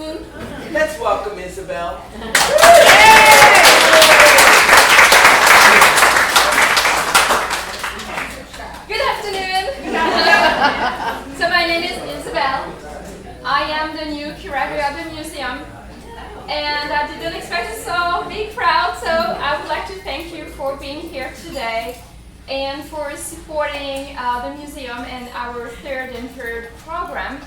Let's welcome Isabel. Good afternoon. So my name is Isabel. I am the new curator of the museum, and I didn't expect so big crowd, so I would like to thank you for being here today and for supporting the museum and our third and third program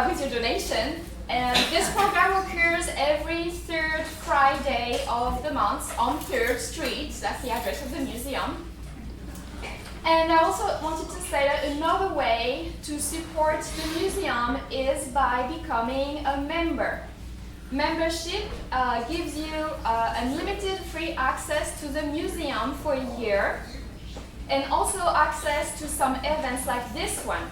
with your donation. And this program occurs every third Friday of the month on 3rd Street. That's the address of the museum. And I also wanted to say that another way to support the museum is by becoming a member. Membership gives you unlimited free access to the museum for a year, and also access to some events like this one.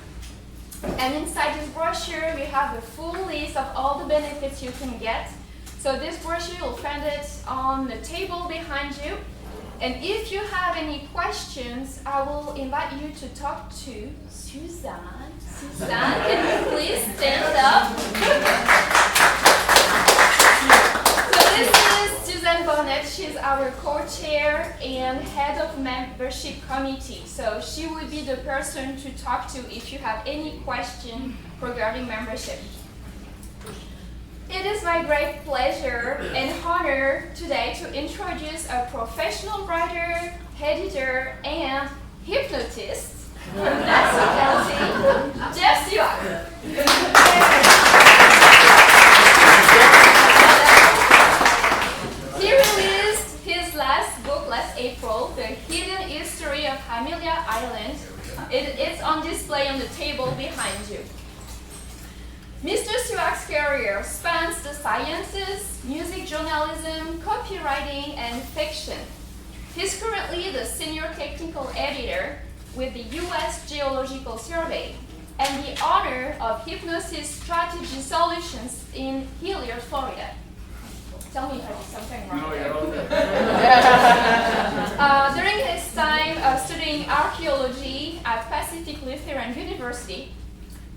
And inside this brochure, we have a full list of all the benefits you can get. So this brochure, you'll find it on the table behind you. And if you have any questions, I will invite you to talk to Suzanne. Suzanne, can you please stand up? So this is Suzanne Bonnet. She's our co-chair and head of membership committee. So she would be the person to talk to if you have any question regarding membership. It is my great pleasure and honor today to introduce a professional writer, editor, and hypnotist from Nassau County, Jeff Suwak. He released his last book last April, The Hidden History of Amelia Island. It's on display on the table behind you. Mr. Suwak's career spans the sciences, music journalism, copywriting, and fiction. He's currently the senior technical editor with the U.S. Geological Survey and the owner of Hypnosis Strategy Solutions in Hilliard, Florida. Tell me if I did something wrong. No, you're all good. During his time studying archaeology at Pacific Lutheran University,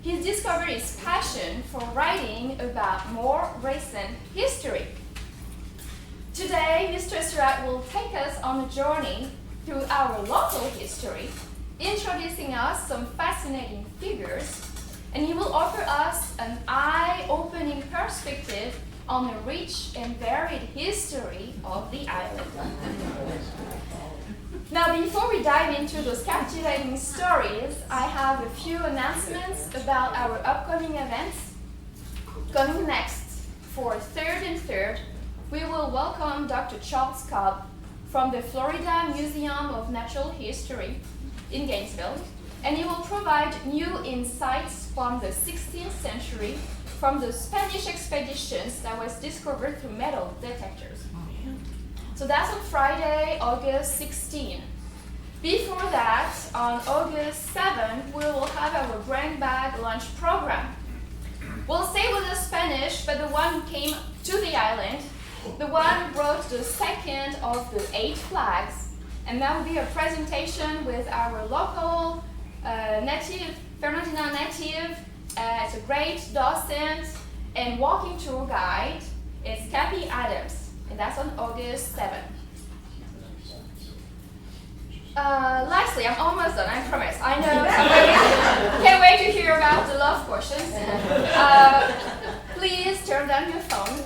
he discovered his passion for writing about more recent history. Today, Mr. Suwak will take us on a journey through our local history, introducing us some fascinating figures, and he will offer us an eye-opening perspective on the rich and varied history of the island. Now, before we dive into those captivating stories, I have a few announcements about our upcoming events. Coming next, for 3rd and 3rd, we will welcome Dr. Charles Cobb from the Florida Museum of Natural History in Gainesville, and he will provide new insights from the 16th century from the Spanish expeditions that was discovered through metal detectors. So that's on Friday, August 16. Before that, on August 7, we will have our Bring Bag lunch program. We'll stay with the Spanish, but the one who came to the island, the one who brought the second of the 8 flags, and that will be a presentation with our local Fernandina native. It's a great docent and walking tour guide. It's Cappy Adams. And that's on August 7th. Lastly, I'm almost done, I promise. I know can't wait to hear about the love questions. Please turn down your phone.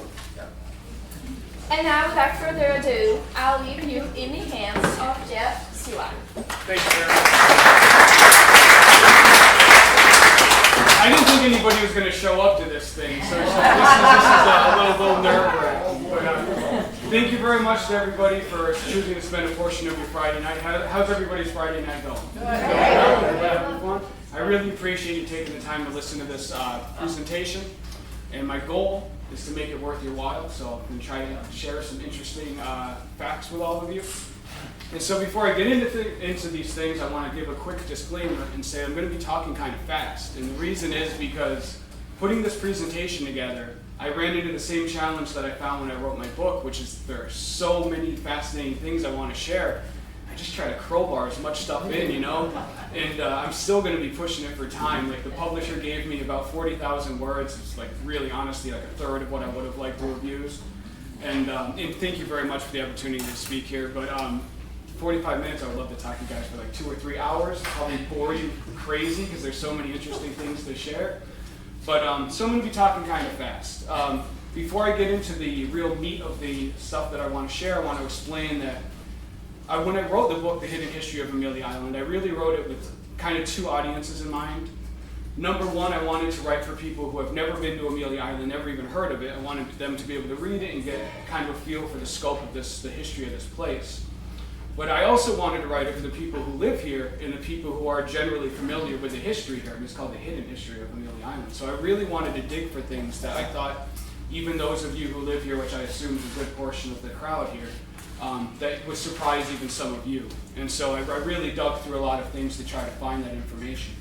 And now, without further ado, I'll leave you in the hands of Jeff Suwak. Thank you very much. I didn't think anybody was going to show up to this thing, so this is a little nerve-wracking. But thank you very much to everybody for choosing to spend a portion of your Friday night. How's everybody's Friday night going? Everybody having fun? I really appreciate you taking the time to listen to this presentation. And my goal is to make it worth your while, so I'm going to try to share some interesting facts with all of you. And so before I get into these things, I want to give a quick disclaimer and say I'm going to be talking kind of fast. And the reason is because putting this presentation together, I ran into the same challenge that I found when I wrote my book, which is there are so many fascinating things I want to share. I I just try to crowbar as much stuff in, you know? And I'm still going to be pushing it for time. Like, the publisher gave me about 40,000 words. It's like really, honestly, like a third of what I would have liked to have used. And thank you very much for the opportunity to speak here. But 45 minutes, I would love to talk to you guys for like 2 or 3 hours. Probably bore you crazy because there's so many interesting things to share. But so I'm going to be talking kind of fast. Before I get into the real meat of the stuff that I want to share, I want to explain that when I wrote the book, The Hidden History of Amelia Island, I really wrote it with kind of 2 audiences in mind. Number one, I wanted to write for people who have never been to Amelia Island, never even heard of it. I wanted them to be able to read it and get kind of a feel for the scope of this, the history of this place. But I also wanted to write it for the people who live here and the people who are generally familiar with the history here. And it's called The Hidden History of Amelia Island. So I really wanted to dig for things that I thought even those of you who live here, which I assume is a good portion of the crowd here, that would surprise even some of you. And so I really dug through a lot of things to try to find that information.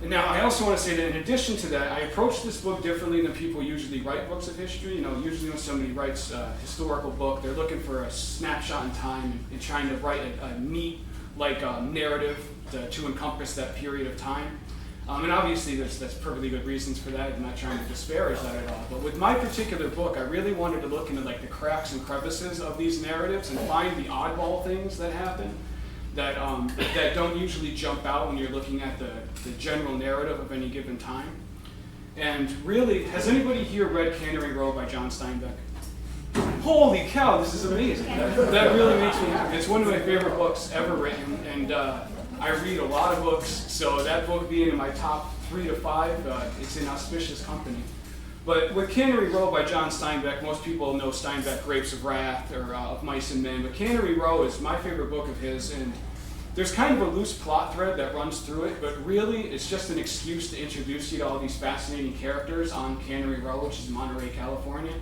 And now I also want to say that in addition to that, I approach this book differently than people usually write books of history. You know, usually when somebody writes a historical book, they're looking for a snapshot in time and trying to write a neat, narrative to encompass that period of time. And obviously that's perfectly good reasons for that. I'm not trying to disparage that at all. But with my particular book, I really wanted to look into like the cracks and crevices of these narratives and find the oddball things that happen that don't usually jump out when you're looking at the general narrative of any given time. And really, has anybody here read Cannery Row by John Steinbeck? Holy cow, this is amazing. That really makes me happy. It's one of my favorite books ever written, and I read a lot of books, so that book being in my top 3 to 5, it's in auspicious company. But with Cannery Row by John Steinbeck, most people know Steinbeck, Grapes of Wrath, or Of Mice and Men, but Cannery Row is my favorite book of his, and there's kind of a loose plot thread that runs through it, but really it's just an excuse to introduce you to all these fascinating characters on Cannery Row, which is Monterey, California.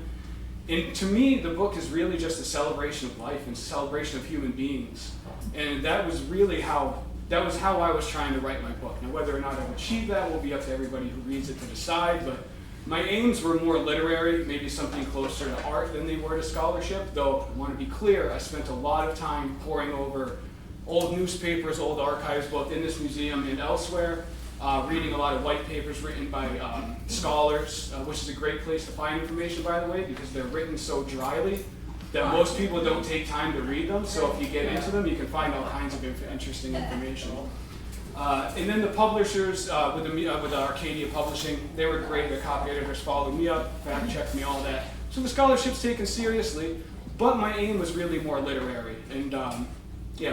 And to me, the book is really just a celebration of life and a celebration of human beings. And that was really how I was trying to write my book. Now, whether or not I've achieved that will be up to everybody who reads it to decide, but my aims were more literary, maybe something closer to art than they were to scholarship, though I want to be clear, I spent a lot of time poring over old newspapers, old archives, both in this museum and elsewhere, reading a lot of white papers written by scholars, which is a great place to find information, by the way, because they're written so dryly that most people don't take time to read them. So if you get into them, you can find all kinds of interesting information. And then the publishers with Arcadia Publishing, they were great. Their copy editors followed me up, fact-checked me, all that. So the scholarship's taken seriously, but my aim was really more literary, and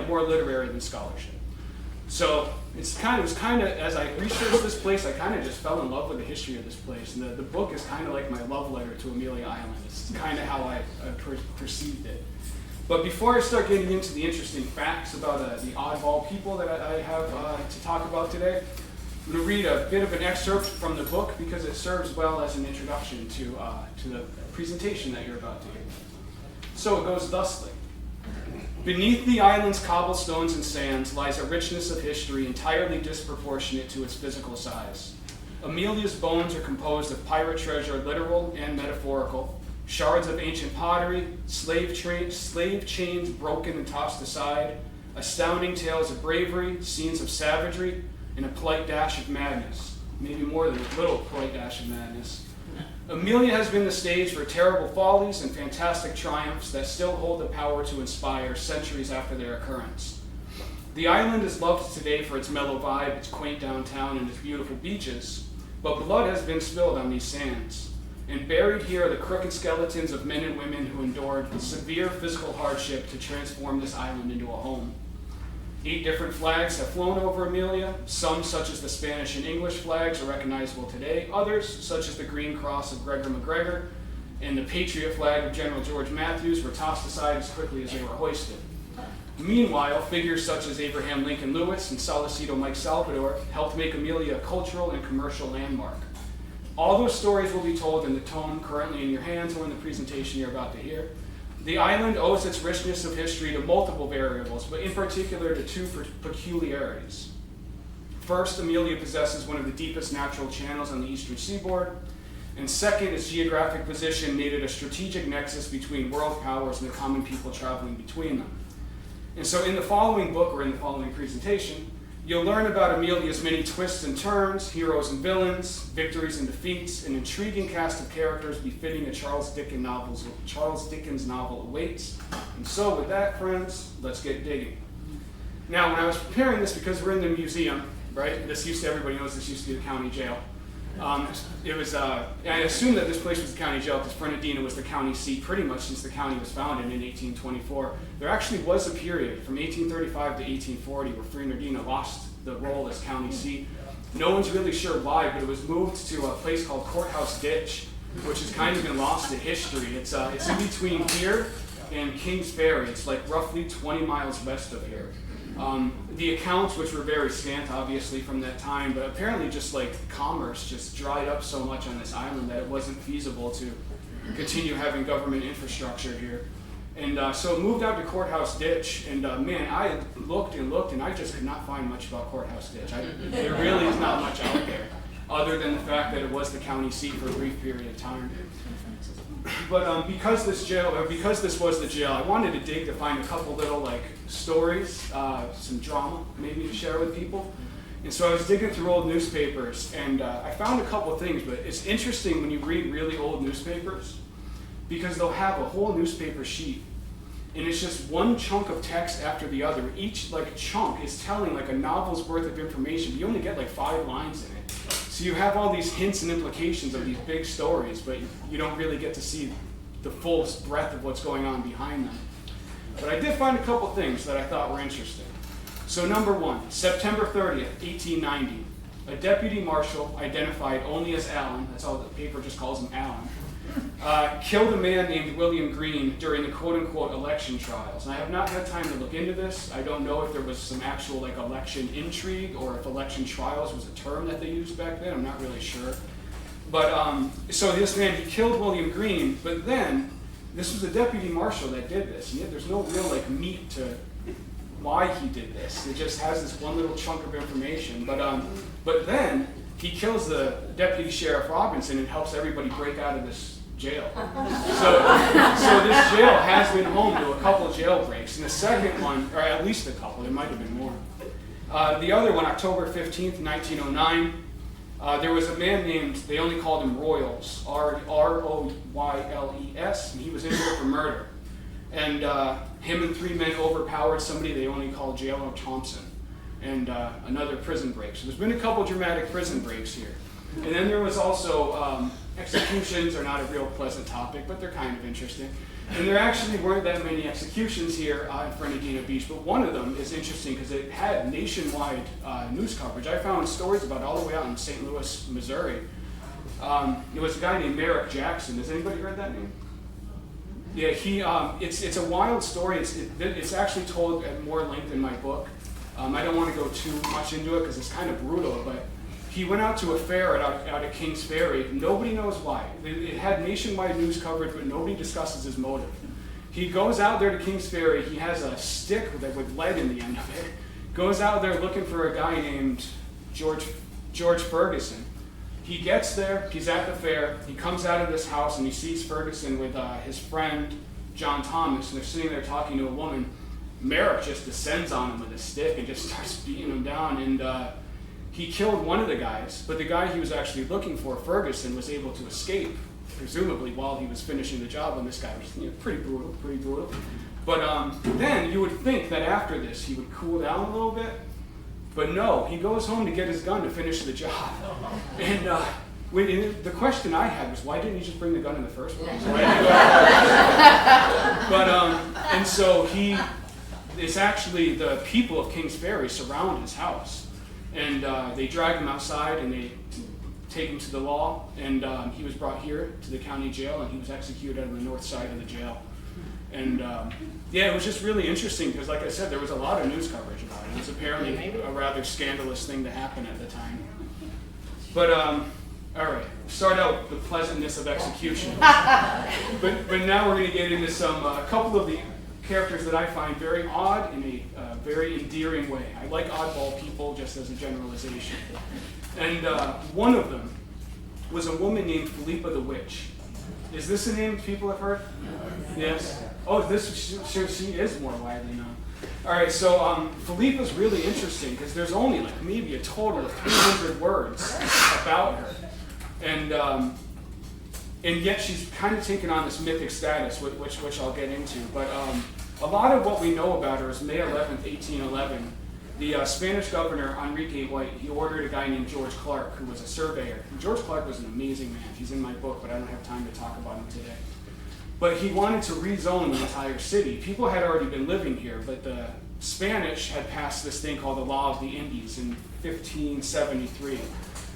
more literary than scholarship. So it was kind of, as I researched this place, I kind of just fell in love with the history of this place. And the book is kind of like my love letter to Amelia Island. It's kind of how I perceived it. But before I start getting into the interesting facts about the oddball people that I have to talk about today, I'm going to read a bit of an excerpt from the book because it serves well as an introduction to the presentation that you're about to hear. So it goes thusly. Beneath the island's cobblestones and sands lies a richness of history entirely disproportionate to its physical size. Amelia's bones are composed of pirate treasure, literal and metaphorical, shards of ancient pottery, slave chains broken and tossed aside, astounding tales of bravery, scenes of savagery, and a polite dash of madness. Maybe more than a little polite dash of madness. Amelia has been the stage for terrible follies and fantastic triumphs that still hold the power to inspire centuries after their occurrence. The island is loved today for its mellow vibe, its quaint downtown, and its beautiful beaches, but blood has been spilled on these sands. And buried here are the crooked skeletons of men and women who endured severe physical hardship to transform this island into a home. 8 different flags have flown over Amelia. Some, such as the Spanish and English flags, are recognizable today. Others, such as the Green Cross of Gregor McGregor and the Patriot flag of General George Matthews, were tossed aside as quickly as they were hoisted. Meanwhile, figures such as Abraham Lincoln Lewis and Salicito Mike Salvador helped make Amelia a cultural and commercial landmark. All those stories will be told in the tome currently in your hands or in the presentation you're about to hear. The island owes its richness of history to multiple variables, but in particular to 2 peculiarities. First, Amelia possesses one of the deepest natural channels on the eastern seaboard, and second, its geographic position made it a strategic nexus between world powers and the common people traveling between them. And so in the following book, or in the following presentation, you'll learn about Amelia's many twists and turns, heroes and villains, victories and defeats, an intriguing cast of characters befitting a Charles Dickens novel awaits. And so with that, friends, let's get digging. Now, when I was preparing this, because we're in the museum, right? Everybody knows this used to be the county jail. I assume that this place was the county jail because Fernandina was the county seat pretty much since the county was founded in 1824. There actually was a period from 1835 to 1840 where Fernandina lost the role as county seat. No one's really sure why, but it was moved to a place called Courthouse Ditch, which has kind of been lost to history. It's in between here and Kings Ferry. It's like roughly 20 miles west of here. The accounts, which were very scant, obviously, from that time, but apparently just like commerce just dried up so much on this island that it wasn't feasible to continue having government infrastructure here. And so it moved out to Courthouse Ditch, and man, I looked and looked, and I just could not find much about Courthouse Ditch. There really is not much out there, other than the fact that it was the county seat for a brief period of time. But because this was the jail, I wanted to dig to find a couple little like stories, some drama maybe to share with people. And so I was digging through old newspapers, and I found a couple of things. But it's interesting when you read really old newspapers because they'll have a whole newspaper sheet, and it's just one chunk of text after the other. Each like chunk is telling like a novel's worth of information. You only get like 5 lines in it. So you have all these hints and implications of these big stories, but you don't really get to see the full breadth of what's going on behind them. But I did find a couple things that I thought were interesting. So number 1, September 30th, 1890, a deputy marshal identified only as Allen, that's all the paper just calls him Allen, killed a man named William Green during the quote-unquote election trials. And I have not had time to look into this. I don't know if there was some actual like election intrigue or if election trials was a term that they used back then. I'm not really sure. But so this man, he killed William Green, but then this was a deputy marshal that did this. And yet there's no real like meat to why he did this. It just has this one little chunk of information. But then he kills the deputy sheriff Robinson and helps everybody break out of this jail. So this jail has been home to a couple jailbreaks. And the second one, or at least a couple, there might have been more. The other one, October 15th, 1909, there was a man named, they only called him Royals, R-O-Y-L-E-S, and he was in here for murder. And him and 3 men overpowered somebody they only called Jailer Thompson, and another prison break. So there's been a couple dramatic prison breaks here. And then there was also executions are not a real pleasant topic, but they're kind of interesting. And there actually weren't that many executions here in Fernandina Beach, but one of them is interesting because it had nationwide news coverage. I found stories about it all the way out in St. Louis, Missouri. It was a guy named Merrick Jackson. Has anybody heard that name? Yeah, it's a wild story. It's actually told at more length in my book. I don't want to go too much into it because it's kind of brutal, but he went out to a fair out at Kings Ferry. Nobody knows why. It had nationwide news coverage, but nobody discusses his motive. He goes out there to Kings Ferry. He has a stick with lead in the end of it. Goes out there looking for a guy named George Ferguson. He gets there. He's at the fair. He comes out of this house and he sees Ferguson with his friend John Thomas, and they're sitting there talking to a woman. Merrick just descends on him with a stick and just starts beating him down. And he killed one of the guys, but the guy he was actually looking for, Ferguson, was able to escape, presumably while he was finishing the job on this guy, which is pretty brutal. But then you would think that after this he would cool down a little bit, but no, he goes home to get his gun to finish the job. And the question I had was, why didn't he just bring the gun in the first place? And so it's actually the people of Kings Ferry surround his house. And they drag him outside and they take him to the law. And he was brought here to the county jail and he was executed on the north side of the jail. And it was just really interesting because, like I said, there was a lot of news coverage about it. It was apparently a rather scandalous thing to happen at the time. But, all right, start out with the pleasantness of execution. but now we're going to get into a couple of the characters that I find very odd in a very endearing way. I like oddball people just as a generalization. And one of them was a woman named Felipa the Witch. Is this a name people have heard? Yes. Oh, she is more widely known. All right, so Felipa's really interesting because there's only like maybe a total of 300 words about her, and yet she's kind of taken on this mythic status, which I'll get into. But a lot of what we know about her is May 11th, 1811. The Spanish governor, Enrique White, he ordered a guy named George Clark, who was a surveyor. And George Clark was an amazing man. He's in my book, but I don't have time to talk about him today. But he wanted to rezone the entire city. People had already been living here, but the Spanish had passed this thing called the Law of the Indies in 1573.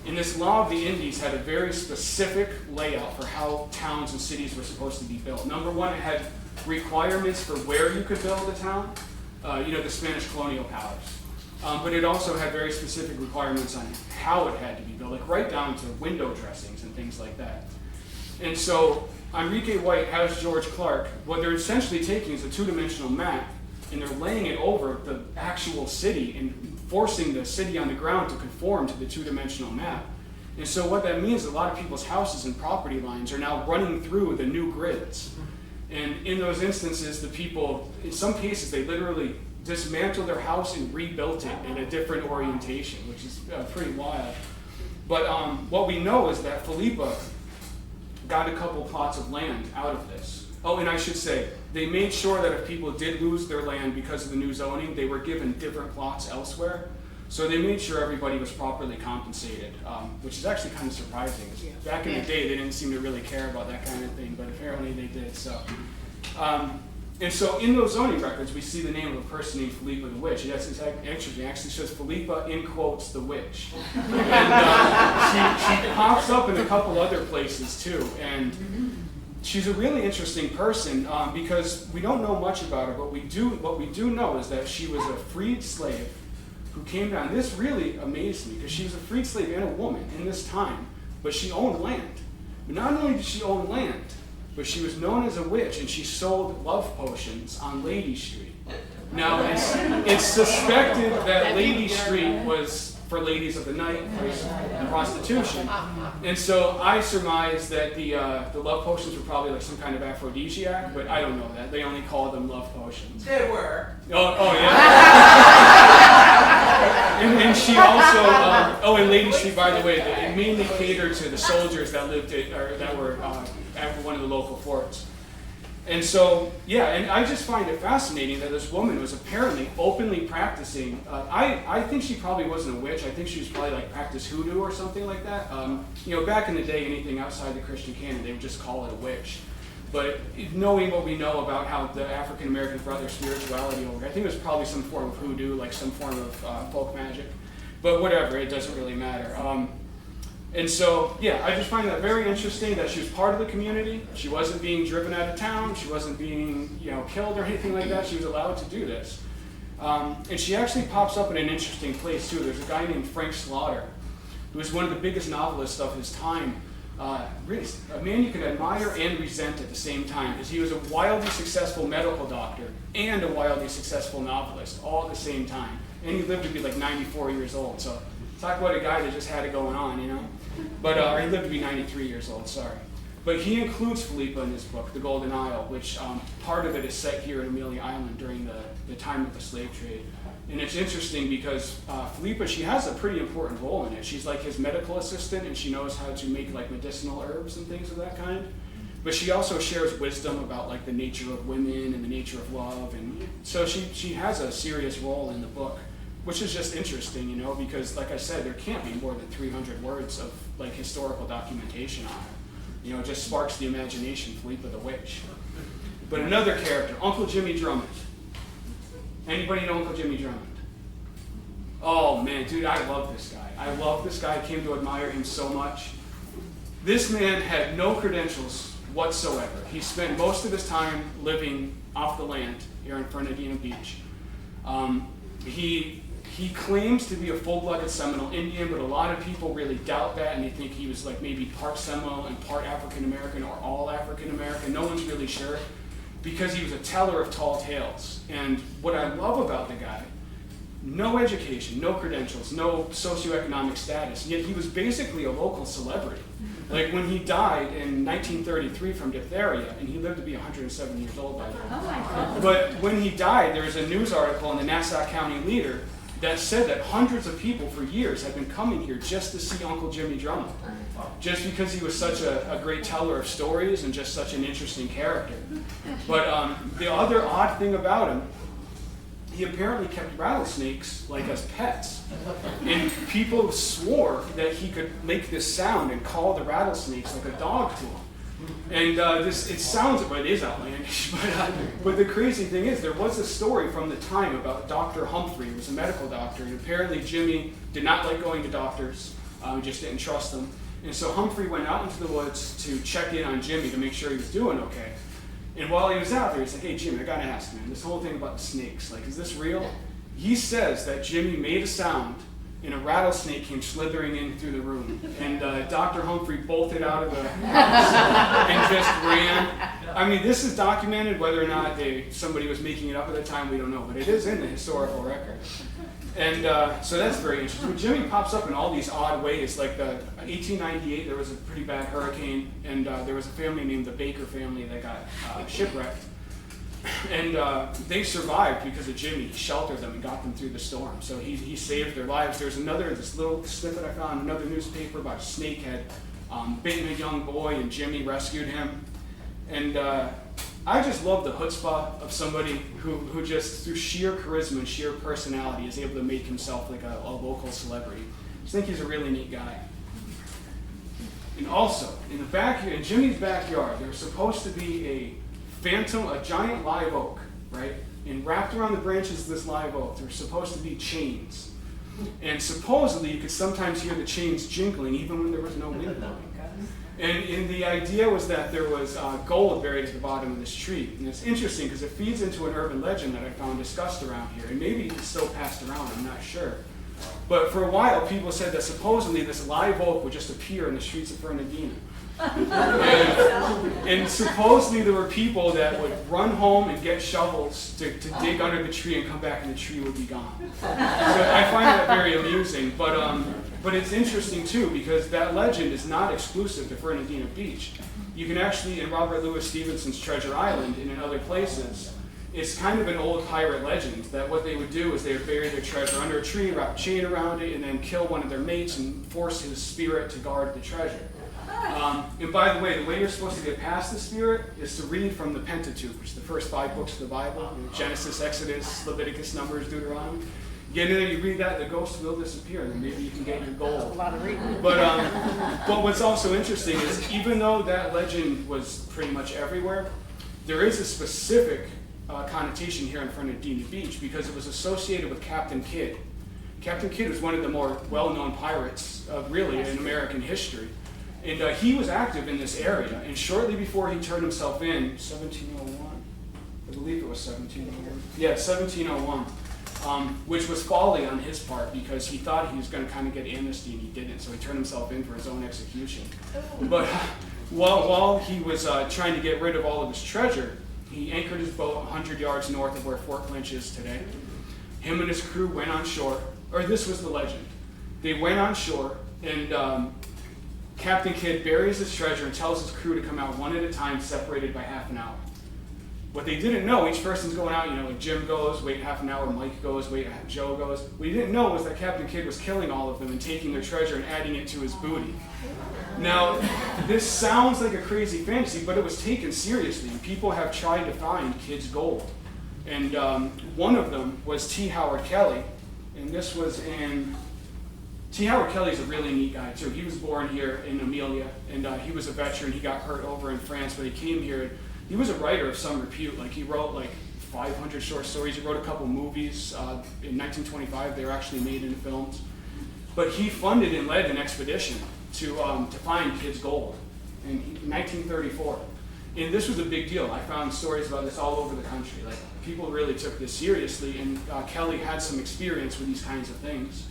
And this Law of the Indies had a very specific layout for how towns and cities were supposed to be built. Number one, it had requirements for where you could build a town, the Spanish colonial powers. But it also had very specific requirements on how it had to be built, like right down to window dressings and things like that. And so Enrique White has George Clark. What they're essentially taking is a two-dimensional map, and they're laying it over the actual city and forcing the city on the ground to conform to the two-dimensional map. And so what that means is a lot of people's houses and property lines are now running through the new grids. And in those instances, the people, in some cases, they literally dismantled their house and rebuilt it in a different orientation, which is pretty wild. But what we know is that Felipa got a couple plots of land out of this. Oh, and I should say, they made sure that if people did lose their land because of the new zoning, they were given different plots elsewhere. So they made sure everybody was properly compensated, which is actually kind of surprising. Back in the day, they didn't seem to really care about that kind of thing, but apparently they did. And so in those zoning records, we see the name of a person named Felipa the Witch. That's interesting. It actually says Felipa, in quotes, the witch. And she pops up in a couple other places too. And she's a really interesting person because we don't know much about her, but what we do know is that she was a freed slave who came down. This really amazed me because she was a freed slave and a woman in this time, but she owned land. But not only did she own land, but she was known as a witch, and she sold love potions on Lady Street. Now, it's suspected that Lady Street was for ladies of the night, and prostitution. And so I surmise that the love potions were probably like some kind of aphrodisiac, but I don't know that. They only called them love potions. They were. Oh yeah? And she also, and Lady Street, by the way, it mainly catered to the soldiers that lived that were at one of the local forts. And so, and I just find it fascinating that this woman was apparently openly practicing. I think she probably wasn't a witch. I think she was probably like practiced hoodoo or something like that. Back in the day, anything outside the Christian canon, they would just call it a witch. But knowing what we know about how the African Americans brought their spirituality over, I think it was probably some form of hoodoo, like some form of folk magic. But whatever, it doesn't really matter. And so, I just find that very interesting that she was part of the community. She wasn't being driven out of town. She wasn't being, killed or anything like that. She was allowed to do this. And she actually pops up in an interesting place, too. There's a guy named Frank Slaughter, who was one of the biggest novelists of his time. Really, a man you could admire and resent at the same time, because he was a wildly successful medical doctor and a wildly successful novelist, all at the same time. And he lived to be like 94 years old, so talk about a guy that just had it going on, But he lived to be 93 years old, sorry. But he includes Felipa in his book, The Golden Isle, which part of it is set here in Amelia Island during the time of the slave trade. And it's interesting because Felipa, she has a pretty important role in it. She's like his medical assistant, and she knows how to make like medicinal herbs and things of that kind. But she also shares wisdom about like the nature of women and the nature of love. And so she has a serious role in the book, which is just interesting, because like I said, there can't be more than 300 words of like historical documentation on her. It just sparks the imagination, Felipa the Witch. But another character, Uncle Jimi Drummond. Anybody know Uncle Jimi Drummond? Oh man, dude, I love this guy. I came to admire him so much. This man had no credentials whatsoever. He spent most of his time living off the land here in Fernandina Beach. He claims to be a full-blooded Seminole Indian, but a lot of people really doubt that, and they think he was like maybe part Seminole and part African American or all African American. No one's really sure, because he was a teller of tall tales. And what I love about the guy, no education, no credentials, no socioeconomic status, yet he was basically a local celebrity. Like when he died in 1933 from diphtheria, and he lived to be 107 years old by then. Oh my God. But when he died, there was a news article in the Nassau County Leader that said that hundreds of people for years had been coming here just to see Uncle Jimi Drummond, just because he was such a great teller of stories and just such an interesting character. But the other odd thing about him, he apparently kept rattlesnakes like as pets. And people swore that he could make this sound and call the rattlesnakes like a dog to him. And it sounds, but it is outlandish. But the crazy thing is, there was a story from the time about Dr. Humphrey, who was a medical doctor, and apparently Jimmy did not like going to doctors, just didn't trust them. And so Humphrey went out into the woods to check in on Jimmy to make sure he was doing okay. And while he was out there, he's like, "Hey Jimmy, I gotta ask, man, this whole thing about the snakes, like, is this real?" He says that Jimmy made a sound and a rattlesnake came slithering in through the room. And Dr. Humphrey bolted out of the house and just ran. I mean, this is documented. Whether or not somebody was making it up at the time, we don't know. But it is in the historical record. And so that's very interesting. But Jimmy pops up in all these odd ways. Like 1898, there was a pretty bad hurricane. And there was a family named the Baker family that got shipwrecked. And they survived because of Jimmy. He sheltered them and got them through the storm. So he saved their lives. There's this little snippet I found in another newspaper about a snake had bitten a young boy, and Jimmy rescued him. And I just love the chutzpah of somebody who just, through sheer charisma and sheer personality, is able to make himself like a local celebrity. I just think he's a really neat guy. And also, in Jimmy's backyard, there's supposed to be a giant live oak, right? And wrapped around the branches of this live oak, there's supposed to be chains. And supposedly, you could sometimes hear the chains jingling even when there was no wind blowing. And the idea was that there was gold buried at the bottom of this tree. And it's interesting because it feeds into an urban legend that I found discussed around here. And maybe it's still passed around, I'm not sure. But for a while, people said that supposedly this live oak would just appear in the streets of Fernandina. And supposedly there were people that would run home and get shovels to dig under the tree and come back and the tree would be gone. So I find that very amusing, but it's interesting too because that legend is not exclusive to Fernandina Beach. You can actually, in Robert Louis Stevenson's Treasure Island and in other places, it's kind of an old pirate legend that what they would do is they would bury their treasure under a tree, wrap a chain around it, and then kill one of their mates and force his spirit to guard the treasure. And by the way you're supposed to get past the spirit is to read from the Pentateuch, which is the first 5 books of the Bible, Genesis, Exodus, Leviticus, Numbers, Deuteronomy. Get in there, you read that, the ghost will disappear, and then maybe you can get your gold. A lot of reading. But what's also interesting is even though that legend was pretty much everywhere, there is a specific connotation here in Fernandina Beach because it was associated with Captain Kidd. Captain Kidd was one of the more well-known pirates really in American history. And he was active in this area, and shortly before he turned himself in, 1701, I believe it was 1701. Yeah, 1701, which was folly on his part because he thought he was going to kind of get amnesty, and he didn't, so he turned himself in for his own execution. But while he was trying to get rid of all of his treasure, he anchored his boat 100 yards north of where Fort Clinch is today. Him and his crew went on shore, or this was the legend. They went on shore, and Captain Kidd buries his treasure and tells his crew to come out one at a time, separated by half an hour. What they didn't know, each person's going out, like Jim goes, wait half an hour, Mike goes, wait, Joe goes. What he didn't know was that Captain Kidd was killing all of them and taking their treasure and adding it to his booty. Now, this sounds like a crazy fantasy, but it was taken seriously, and people have tried to find Kidd's gold. And one of them was T. Howard Kelly, and this was in... T. Howard Kelly's a really neat guy too. He was born here in Amelia, and he was a veteran. He got hurt over in France, but he came here. He was a writer of some repute. Like he wrote 500 short stories. He wrote a couple movies. In 1925, they were actually made into films. But he funded and led an expedition to find Kidd's gold in 1934. And this was a big deal. I found stories about this all over the country. Like people really took this seriously, and Kelly had some experience with these kinds of things.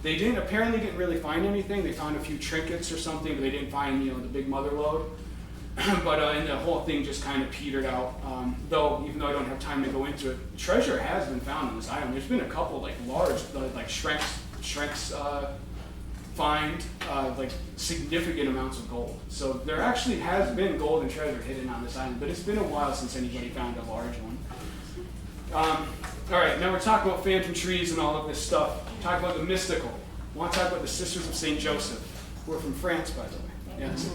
They apparently didn't really find anything. They found a few trinkets or something, but they didn't find, the big mother lode. But and the whole thing just kind of petered out. Though, even though I don't have time to go into it, treasure has been found on this island. There's been a couple large, Shrek's find like significant amounts of gold. So there actually has been gold and treasure hidden on this island, but it's been a while since anybody found a large one. All right, now we're talking about phantom trees and all of this stuff. Talk about the mystical. I want to talk about the Sisters of St. Joseph, who are from France, by the way. Yes.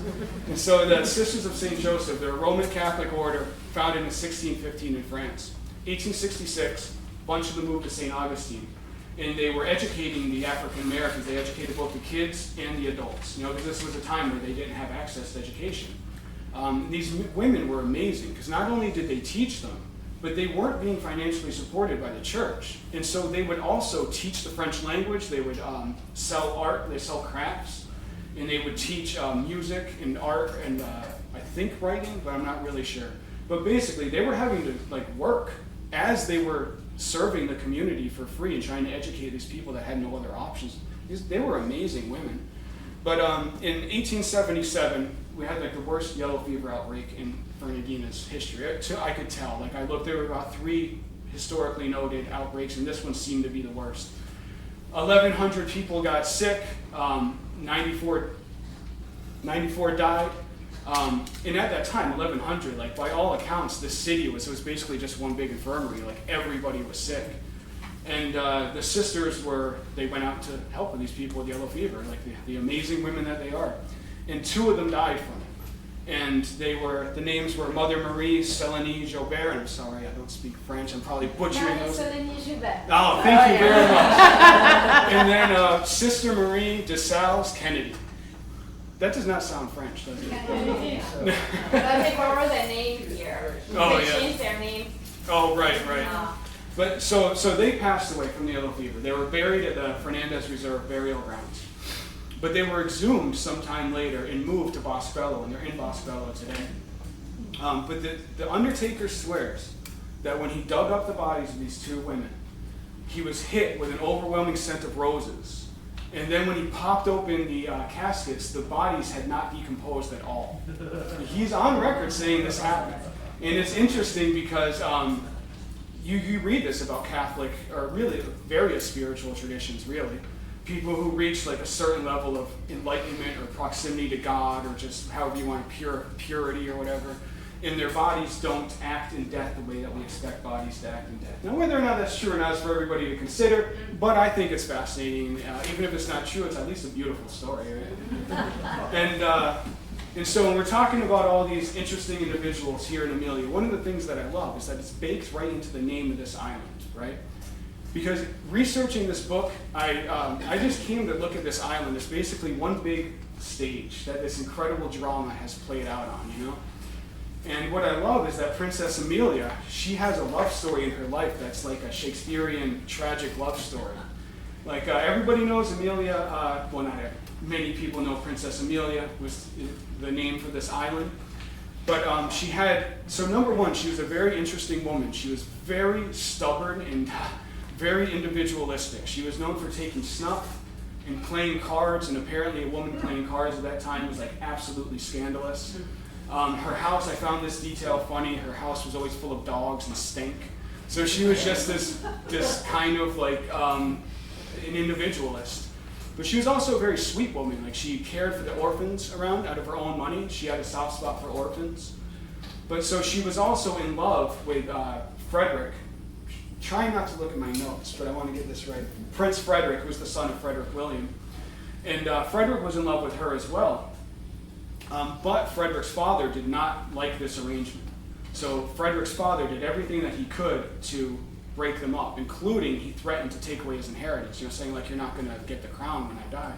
And so the Sisters of St. Joseph, they're a Roman Catholic order founded in 1615 in France. 1866, a bunch of them moved to St. Augustine, and they were educating the African Americans. They educated both the kids and the adults, because this was a time where they didn't have access to education. These women were amazing, because not only did they teach them, but they weren't being financially supported by the church. And so they would also teach the French language, they would sell art, they sell crafts, and they would teach music and art and I think writing, but I'm not really sure. But basically, they were having to work as they were serving the community for free and trying to educate these people that had no other options. They were amazing women. But in 1877, we had the worst yellow fever outbreak in Fernandina's history. I could tell. I looked, there were about 3 historically noted outbreaks, and this one seemed to be the worst. 1,100 people got sick. 94 died. And at that time, 1,100, by all accounts, this city was basically just one big infirmary. Everybody was sick. And the sisters they went out to help with these people with yellow fever, the amazing women that they are. And 2 of them died from it. And the names were Mother Marie Céline Joubert, and I'm sorry, I don't speak French, I'm probably butchering those. Oh, thank you very much. And then Sister Marie de Sales Kennedy. That does not sound French, does it? But they borrowed their name here. They changed their name. Oh, right. But so they passed away from the yellow fever. They were buried at the Fernandez Reserve burial grounds. But they were exhumed sometime later and moved to Bospello, and they're in Bospello today. But the undertaker swears that when he dug up the bodies of these 2 women, he was hit with an overwhelming scent of roses. And then when he popped open the caskets, the bodies had not decomposed at all. He's on record saying this happened. And it's interesting because you read this about Catholic, or really various spiritual traditions, really. People who reach a certain level of enlightenment or proximity to God, or just however you want purity or whatever, and their bodies don't act in death the way that we expect bodies to act in death. Now, whether or not that's true or not is for everybody to consider, but I think it's fascinating. Even if it's not true, it's at least a beautiful story. Right? And so when we're talking about all these interesting individuals here in Amelia, one of the things that I love is that it's baked right into the name of this island, right? Because researching this book, I just came to look at this island as basically one big stage that this incredible drama has played out on, And what I love is that Princess Amelia, she has a love story in her life that's like a Shakespearean tragic love story. Everybody knows Amelia, well, not everybody. Many people know Princess Amelia was the name for this island. But number one, she was a very interesting woman. She was very stubborn and very individualistic. She was known for taking snuff and playing cards, and apparently a woman playing cards at that time was absolutely scandalous. Her house, I found this detail funny, her house was always full of dogs and stink. So she was just this kind of an individualist. But she was also a very sweet woman. She cared for the orphans around out of her own money. She had a soft spot for orphans. But so she was also in love with Frederick. Trying not to look at my notes, but I want to get this right. Prince Frederick, who was the son of Frederick William. And Frederick was in love with her as well. But Frederick's father did not like this arrangement. So Frederick's father did everything that he could to break them up, including he threatened to take away his inheritance, saying you're not going to get the crown when I die.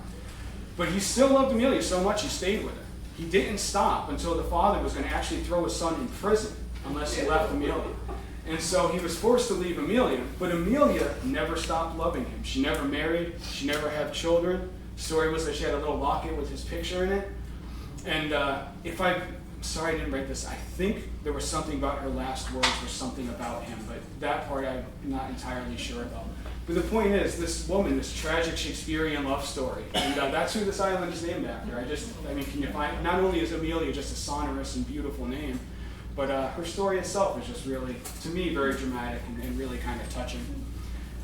But he still loved Amelia so much he stayed with her. He didn't stop until the father was going to actually throw his son in prison unless he left Amelia. And so he was forced to leave Amelia, but Amelia never stopped loving him. She never married, she never had children. The story was that she had a little locket with his picture in it. And sorry I didn't write this, I think there was something about her last words or something about him, but that part I'm not entirely sure about. But the point is, this woman, this tragic Shakespearean love story, and that's who this island is named after. Can you find, not only is Amelia just a sonorous and beautiful name, but her story itself is just really, to me, very dramatic and really kind of touching.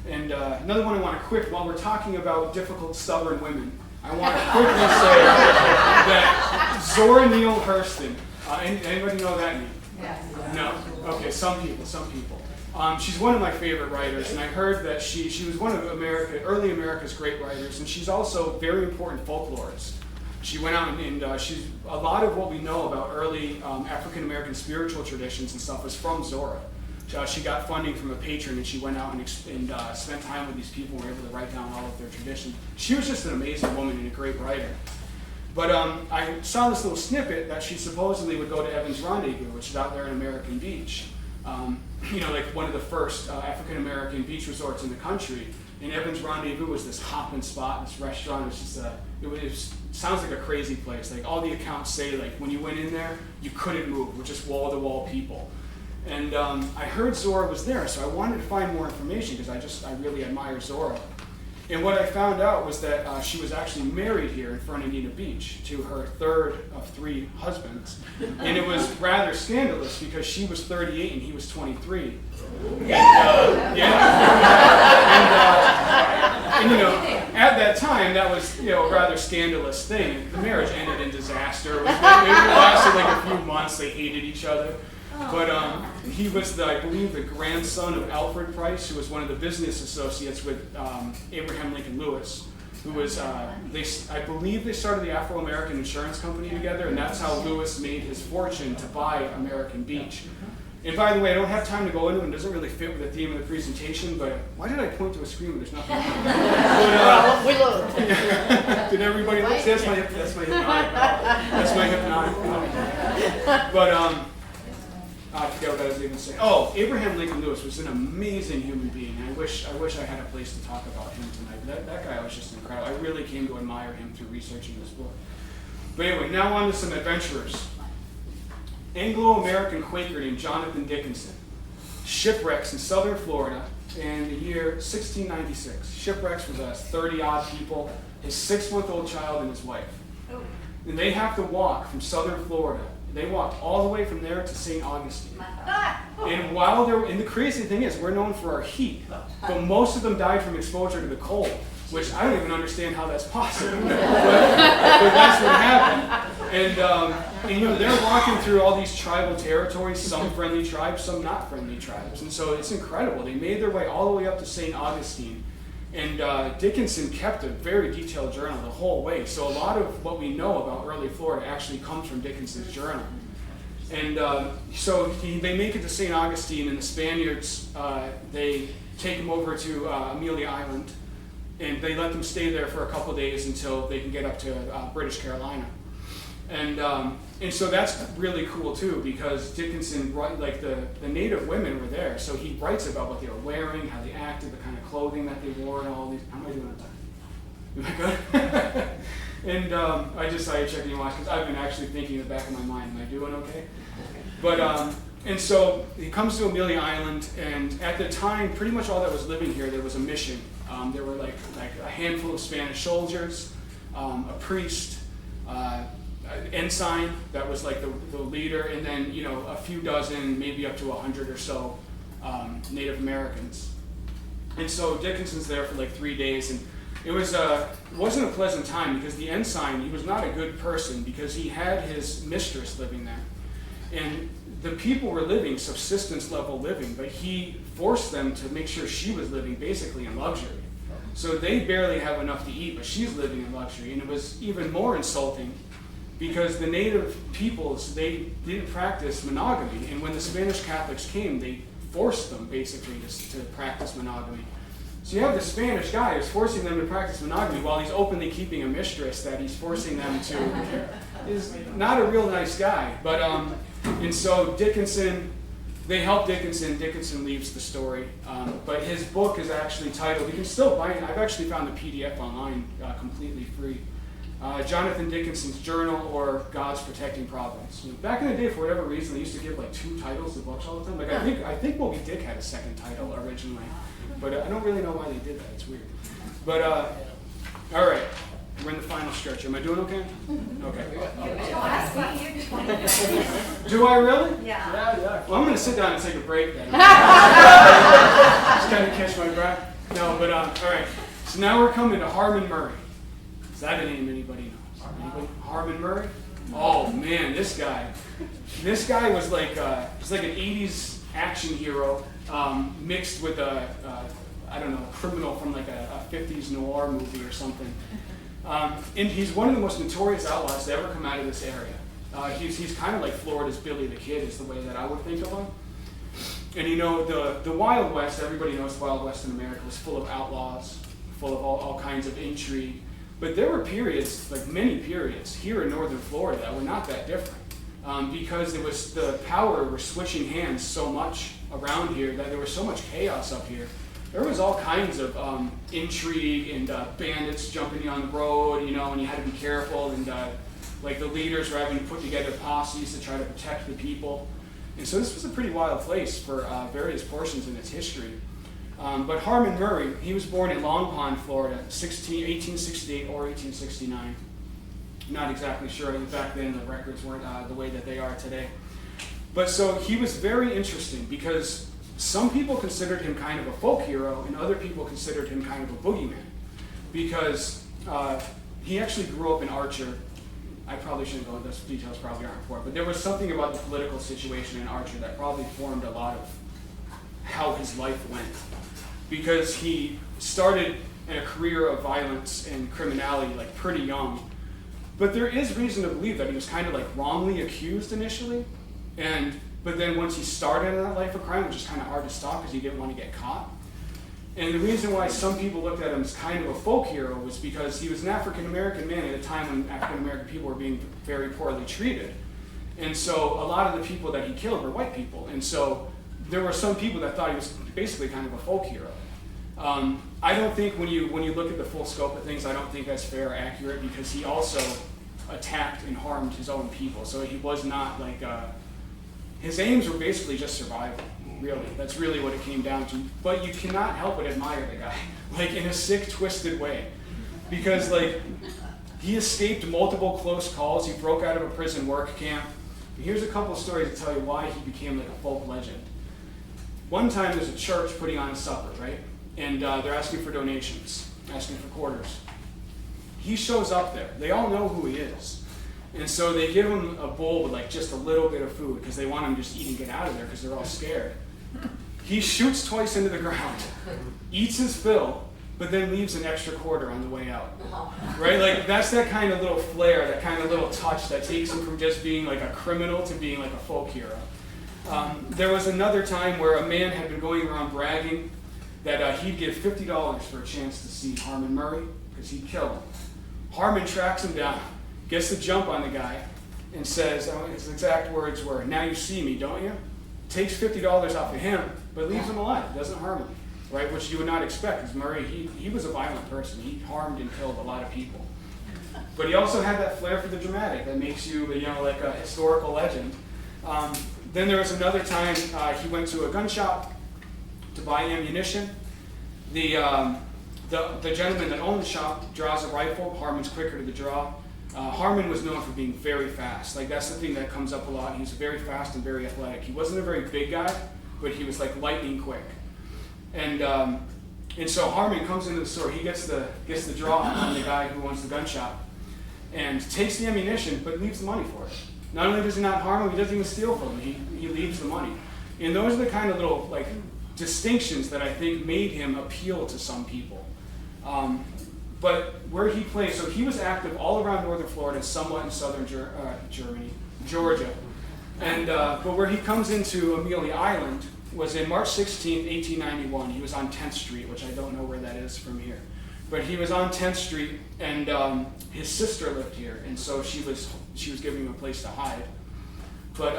And another one I want to quick, while we're talking about difficult, stubborn women, I want to quickly say that Zora Neale Hurston, anybody know that name? Yes. No. Okay, some people. She's one of my favorite writers, and I heard that she was one of early America's great writers, and she's also very important folklorist. She went out and she's a lot of what we know about early African American spiritual traditions and stuff was from Zora. She got funding from a patron, and she went out and spent time with these people and were able to write down all of their traditions. She was just an amazing woman and a great writer. But I saw this little snippet that she supposedly would go to Evans Rendezvous, which is out there in American Beach. Like one of the first African American beach resorts in the country. And Evans Rendezvous was this hopping spot, this restaurant. It's just it sounds like a crazy place. Like all the accounts say, like when you went in there, you couldn't move. With just wall-to-wall people. And I heard Zora was there, so I wanted to find more information because I really admire Zora. And what I found out was that she was actually married here in Fernandina Beach to her third of 3 husbands. And it was rather scandalous because she was 38 and he was 23. And, at that time, that was a rather scandalous thing. The marriage ended in disaster. It lasted like a few months. They hated each other. But he was, I believe, the grandson of Alfred Price, who was one of the business associates with Abraham Lincoln Lewis, who was, I believe they started the Afro-American Insurance Company together, and that's how Lewis made his fortune to buy American Beach. And by the way, I don't have time to go into it, and it doesn't really fit with the theme of the presentation, but why did I point to a screen when there's nothing on it? We look. Did everybody look? See, that's my hypnotic. But, I forget what I was even saying. Oh, Abraham Lincoln Lewis was an amazing human being. I wish I had a place to talk about him tonight. That guy was just incredible. I really came to admire him through researching this book. But anyway, now on to some adventurers. Anglo-American Quaker named Jonathan Dickinson shipwrecks in southern Florida in the year 1696. Shipwrecks with 30-odd people, his 6-month-old child and his wife. And they have to walk from southern Florida. They walked all the way from there to St. Augustine. And while they're, and the crazy thing is, we're known for our heat, but most of them died from exposure to the cold, which I don't even understand how that's possible. but that's what happened. And they're walking through all these tribal territories, some friendly tribes, some not friendly tribes. And so it's incredible. They made their way all the way up to St. Augustine. And Dickinson kept a very detailed journal the whole way. So a lot of what we know about early Florida actually comes from Dickinson's journal. And so they make it to St. Augustine, and the Spaniards, they take them over to Amelia Island, and they let them stay there for a couple days until they can get up to British Carolina. And so that's really cool too, because Dickinson, like the native women were there, so he writes about what they were wearing, how they acted, the kind of clothing that they wore, and all these. How am I doing on time? Am I good? And I just started checking your watch because I've been actually thinking in the back of my mind, am I doing okay? But and so he comes to Amelia Island, and at the time, pretty much all that was living here, there was a mission. There were like a handful of Spanish soldiers, a priest. Ensign that was like the leader, and then a few dozen, maybe up to 100 or so Native Americans. And so Dickinson's there for like 3 days, and it wasn't a pleasant time because the ensign, he was not a good person because he had his mistress living there, and the people were living subsistence level living, but he forced them to make sure she was living basically in luxury. So they barely have enough to eat, but she's living in luxury, and it was even more insulting because the native peoples, they didn't practice monogamy, and when the Spanish Catholics came, they forced them basically to practice monogamy. So you have the Spanish guy who's forcing them to practice monogamy while he's openly keeping a mistress that he's forcing them to. Is not a real nice guy. But and so Dickinson, they help Dickinson. Dickinson leaves the story, but his book is actually titled. You can still buy it. I've actually found the PDF online completely free. Jonathan Dickinson's Journal or God's Protecting Providence. Back in the day, for whatever reason, they used to give like 2 titles to books all the time. Like I think Moby Dick had a second title originally, but I don't really know why they did that. It's weird. But all right, we're in the final stretch. Am I doing okay? Okay. Do I really? Yeah. Well, I'm going to sit down and take a break then. Just kind of catch my breath. No, but all right. So now we're coming to Harmon Murray. Does that a name anybody knows? Anybody? Harmon Murray? Oh man, this guy was like he's like an 80s action hero mixed with I don't know, a criminal from like a 50s noir movie or something. And he's one of the most notorious outlaws to ever come out of this area. He's kind of like Florida's Billy the Kid is the way that I would think of him. And you know, the Wild West, everybody knows the Wild West in America was full of outlaws, full of all kinds of intrigue. But there were periods, like many periods, here in northern Florida that were not that different. Because it was the power was switching hands so much around here that there was so much chaos up here. There was all kinds of intrigue and bandits jumping you on the road, you know, and you had to be careful. And like the leaders were having to put together posses to try to protect the people. And so this was a pretty wild place for various portions in its history. But Harmon Murray, he was born in Long Pond, Florida, 1868 or 1869. Not exactly sure. Back then the records weren't the way that they are today. But so he was very interesting because some people considered him kind of a folk hero and other people considered him kind of a boogeyman. Because he actually grew up in Archer. I probably shouldn't go into those details, probably aren't important. But there was something about the political situation in Archer that probably formed a lot of how his life went. Because he started a career of violence and criminality like pretty young. But there is reason to believe that he was kind of like wrongly accused initially. But then once he started in that life of crime, it was just kind of hard to stop because he didn't want to get caught. And the reason why some people looked at him as kind of a folk hero was because he was an African-American man at a time when African-American people were being very poorly treated. And so a lot of the people that he killed were white people. And so there were some people that thought he was basically kind of a folk hero. I don't think when you look at the full scope of things, I don't think that's fair or accurate because he also attacked and harmed his own people. So he was not like, his aims were basically just survival, really. That's really what it came down to. But you cannot help but admire the guy, like in a sick, twisted way. Because like, he escaped multiple close calls. He broke out of a prison work camp. And here's a couple of stories to tell you why he became like a folk legend. One time there's a church putting on a supper, right? And they're asking for donations, asking for quarters. He shows up there. They all know who he is. And so they give him a bowl with like just a little bit of food because they want him to just eat and get out of there because they're all scared. He shoots twice into the ground, eats his fill, but then leaves an extra quarter on the way out. Right? Like that's that kind of little flair, that kind of little touch that takes him from just being like a criminal to being like a folk hero. There was another time where a man had been going around bragging that he'd give $50 for a chance to see Harmon Murray because he'd kill him. Harmon tracks him down, gets the jump on the guy, and says, his exact words were, "Now you see me, don't you?" Takes $50 off of him, but leaves him alive, doesn't harm him, right? Which you would not expect, because Murray, he was a violent person. He harmed and killed a lot of people. But he also had that flair for the dramatic that makes you, like a historical legend. Then there was another time he went to a gun shop to buy ammunition. The gentleman that owned the shop draws a rifle. Harmon's quicker to the draw. Harmon was known for being very fast. Like that's the thing that comes up a lot. He was very fast and very athletic. He wasn't a very big guy, but he was like lightning quick. And so Harmon comes into the store. He gets the draw on the guy who owns the gun shop, and takes the ammunition, but leaves the money for it. Not only does he not harm him, he doesn't even steal from him. He leaves the money. And those are the kind of little like distinctions that I think made him appeal to some people. But where he played, so he was active all around northern Florida, somewhat in southern Georgia. And but where he comes into Amelia Island was in March 16, 1891. He was on 10th Street, which I don't know where that is from here. But he was on 10th Street, and his sister lived here, and so she was giving him a place to hide. But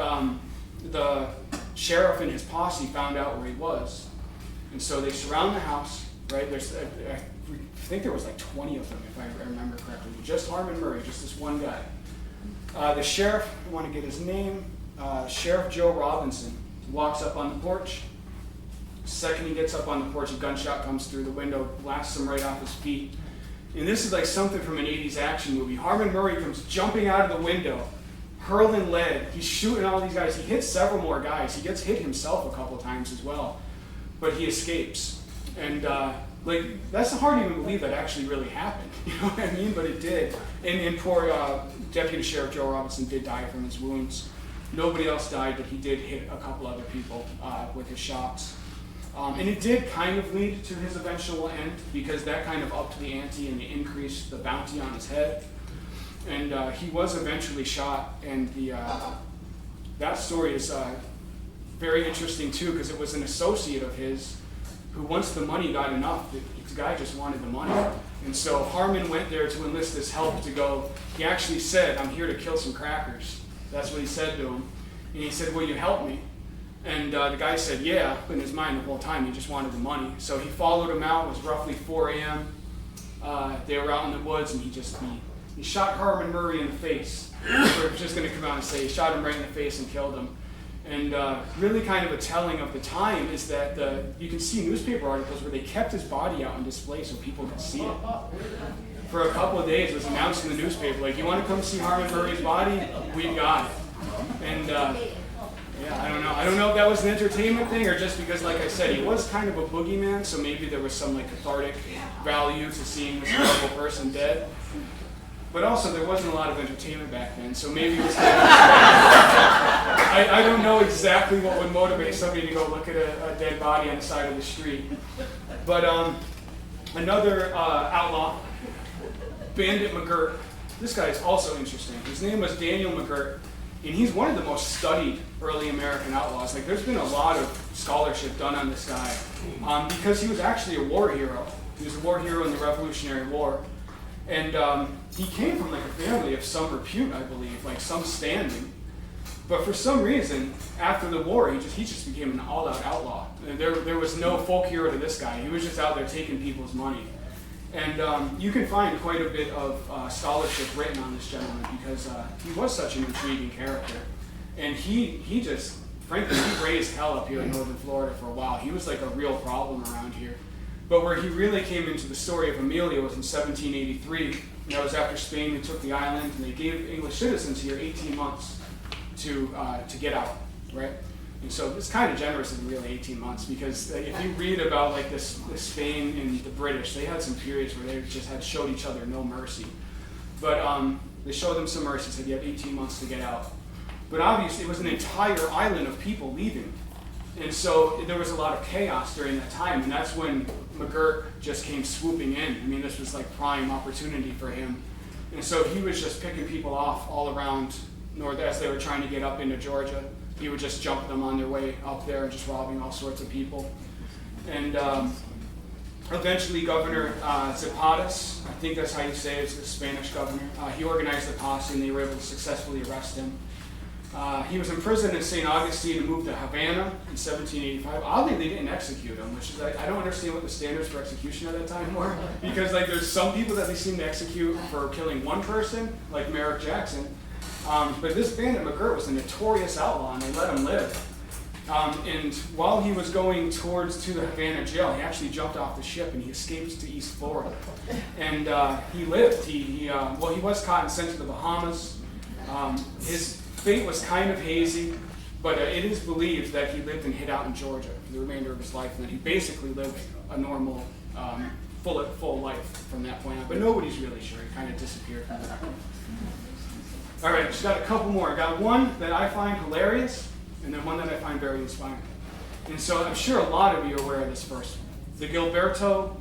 the sheriff and his posse found out where he was, and so they surround the house. Right? I think there was like 20 of them, if I remember correctly. Just Harmon Murray, just this one guy. The sheriff, I want to get his name, Sheriff Joe Robinson, walks up on the porch. The second he gets up on the porch, a gunshot comes through the window, blasts him right off his feet. And this is like something from an 80s action movie. Harmon Murray comes jumping out of the window, hurling lead. He's shooting all these guys. He hits several more guys. He gets hit himself a couple times as well. But he escapes. And like, that's hard to even believe that actually really happened. You know what I mean? But it did. And poor Deputy Sheriff Joe Robinson did die from his wounds. Nobody else died, but he did hit a couple other people with his shots. And it did kind of lead to his eventual end, because that kind of upped the ante and they increased the bounty on his head. And he was eventually shot, and that story is very interesting too, because it was an associate of his who, once the money got enough, the guy just wanted the money. And so Harmon went there to enlist his help to go. He actually said, "I'm here to kill some crackers." That's what he said to him. And he said, "Will you help me?" And the guy said, "Yeah," but in his mind the whole time he just wanted the money. So he followed him out. It was roughly 4 a.m. They were out in the woods, and he shot Harmon Murray in the face. We're just going to come out and say he shot him right in the face and killed him. And really kind of a telling of the time is that you can see newspaper articles where they kept his body out on display so people could see it. For a couple of days, it was announced in the newspaper, like, "You want to come see Harmon Murray's body? We've got it." And yeah, I don't know if that was an entertainment thing or just because, like I said, he was kind of a boogeyman, so maybe there was some like cathartic value to seeing this horrible person dead. But also, there wasn't a lot of entertainment back then, so maybe it was kind of I don't know exactly what would motivate somebody to go look at a dead body on the side of the street. But another outlaw, Bandit McGirt. This guy is also interesting. His name was Daniel McGirt, and he's one of the most studied early American outlaws. Like, there's been a lot of scholarship done on this guy because he was actually a war hero. He was a war hero in the Revolutionary War. And he came from like a family of some repute, I believe, like some standing. But for some reason, after the war, he just became an all-out outlaw. There was no folk hero to this guy. He was just out there taking people's money. And you can find quite a bit of scholarship written on this gentleman because he was such an intriguing character. And he just, frankly, he raised hell up here in northern Florida for a while. He was like a real problem around here. But where he really came into the story of Amelia was in 1783. That was after Spain took the island, and they gave English citizens here 18 months to get out, right? And so it's kind of generous in really 18 months because if you read about like this Spain and the British, they had some periods where they just had showed each other no mercy. But they showed them some mercy, said you have 18 months to get out. But obviously it was an entire island of people leaving. And so there was a lot of chaos during that time, and that's when McGirt just came swooping in. I mean, this was like prime opportunity for him. And so he was just picking people off all around north as they were trying to get up into Georgia. He would just jump them on their way up there and just robbing all sorts of people. And eventually Governor Zapatas, I think that's how you say it, it's the Spanish governor, he organized the posse and they were able to successfully arrest him. He was imprisoned in St. Augustine and moved to Havana in 1785. Oddly, they didn't execute him, which is, I don't understand what the standards for execution at that time were. Because like there's some people that they seem to execute for killing one person, like Merrick Jackson. But this Bandit McGirt was a notorious outlaw, and they let him live. And while he was going to the Havana jail, he actually jumped off the ship and he escaped to East Florida. And he lived. He was caught and sent to the Bahamas. His fate was kind of hazy, but it is believed that he lived and hid out in Georgia for the remainder of his life, and that he basically lived a normal, full life from that point on. But nobody's really sure. He kind of disappeared from there. All right, just got a couple more. I got one that I find hilarious, and then one that I find very inspiring. And so I'm sure a lot of you are aware of this first one. The Gilberto?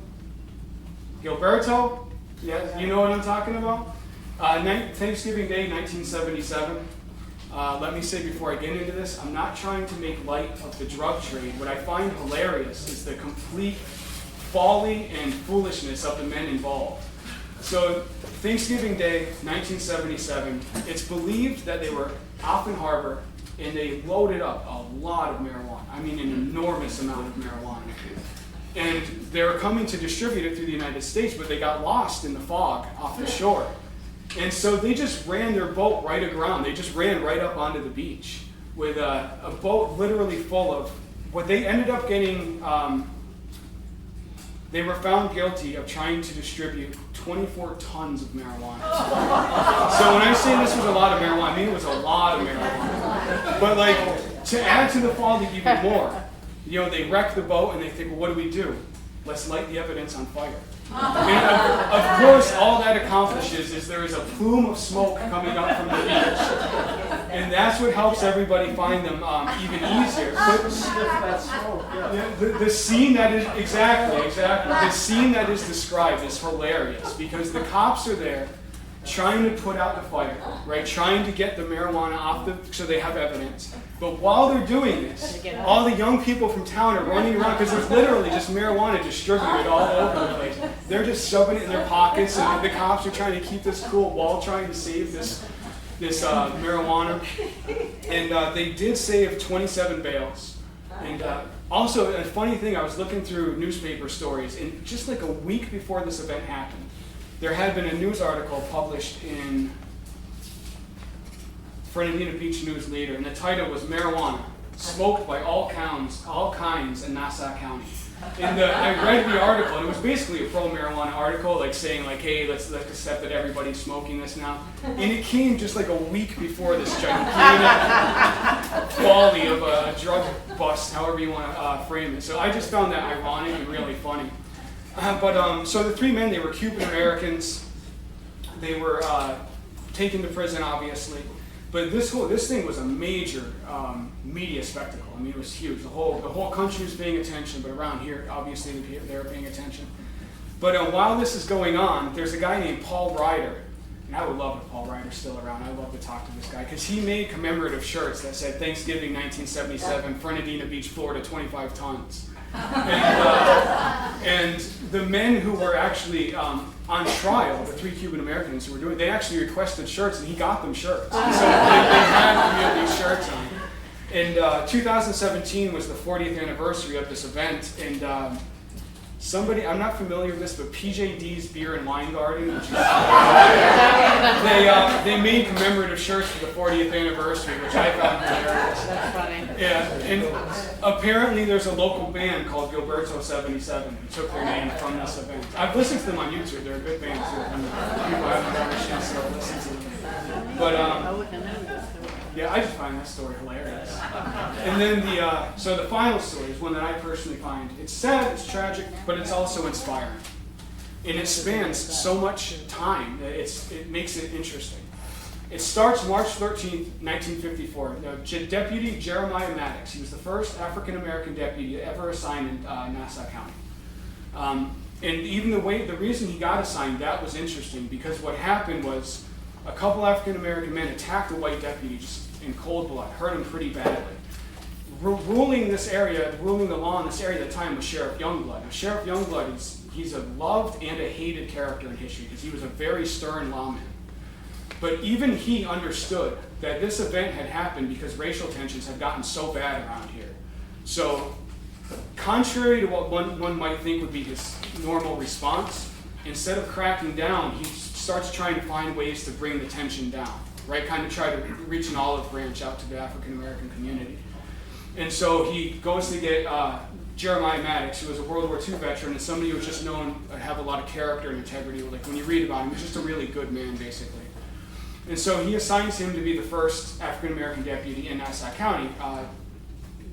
Yeah, you know what I'm talking about? Thanksgiving Day, 1977. Let me say before I get into this, I'm not trying to make light of the drug trade. What I find hilarious is the complete folly and foolishness of the men involved. So, Thanksgiving Day, 1977, it's believed that they were off in harbor and they loaded up a lot of marijuana. I mean, an enormous amount of marijuana. And they were coming to distribute it through the United States, but they got lost in the fog off the shore. And so they just ran their boat right aground. They just ran right up onto the beach with a boat literally full of what they ended up getting. They were found guilty of trying to distribute 24 tons of marijuana. So when I say this was a lot of marijuana, I mean it was a lot of marijuana. But like, to add to the folly even more, they wreck the boat and they think, well, what do we do? let's light the evidence on fire. And of course, all that accomplishes is there is a plume of smoke coming up from the beach. And that's what helps everybody find them even easier. The scene that is, exactly, the scene that is described is hilarious because the cops are there trying to put out the fire, right? Trying to get the marijuana off so they have evidence. But while they're doing this, all the young people from town are running around because there's literally just marijuana distributed all over the place. They're just shoving it in their pockets, and the cops are trying to keep this cool while trying to save this marijuana. And they did save 27 bales. And also, a funny thing, I was looking through newspaper stories, and just like a week before this event happened, there had been a news article published in Fernandina Beach News Leader, and the title was "Marijuana Smoked by All Kinds in Nassau County." And I read the article, and it was basically a pro-marijuana article, like saying, like, hey, let's accept that everybody's smoking this now. And it came just like a week before this gigantic folly of a drug bust, however you want to frame it. So I just found that ironic and really funny. So the three men, they were Cuban Americans. They were taken to prison, obviously. But this thing was a major media spectacle. I mean, it was huge. The whole country was paying attention, but around here, obviously, they were paying attention. But while this is going on, there's a guy named Paul Ryder. And I would love if Paul Ryder's still around. I'd love to talk to this guy, because he made commemorative shirts that said, Thanksgiving 1977, Fernandina Beach, Florida, 25 tons. And the men who were actually on trial, the three Cuban Americans who were doing it, they actually requested shirts, and he got them shirts. So they had these shirts on. And 2017 was the 40th anniversary of this event, and I'm not familiar with this, but PJD's Beer and Wine Garden, which is, they made commemorative shirts for the 40th anniversary, which I found hilarious. That's funny. Yeah, and apparently there's a local band called Gilberto 77 who took their name from this event. I've listened to them on YouTube. They're a good band too. People haven't gotten a chance to listen to them. But yeah, I just find that story hilarious. And then so the final story is one that I personally find, it's sad, it's tragic, but it's also inspiring. And it spans so much time that it makes it interesting. It starts March 13th, 1954. Deputy Jeremiah Maddox, he was the first African-American deputy ever assigned in Nassau County. And even the reason he got assigned, that was interesting, because what happened was a couple African-American men attacked a white deputy just in cold blood, hurt him pretty badly. Ruling the law in this area at the time was Sheriff Youngblood. Now, Sheriff Youngblood, he's a loved and a hated character in history because he was a very stern lawman. But even he understood that this event had happened because racial tensions had gotten so bad around here. So, contrary to what one might think would be his normal response, instead of cracking down, he starts trying to find ways to bring the tension down, right? Kind of try to reach an olive branch out to the African-American community. And so he goes to get Jeremiah Maddox, who was a World War II veteran and somebody who was just known to have a lot of character and integrity. Like when you read about him, he's just a really good man, basically. And so he assigns him to be the first African-American deputy in Nassau County.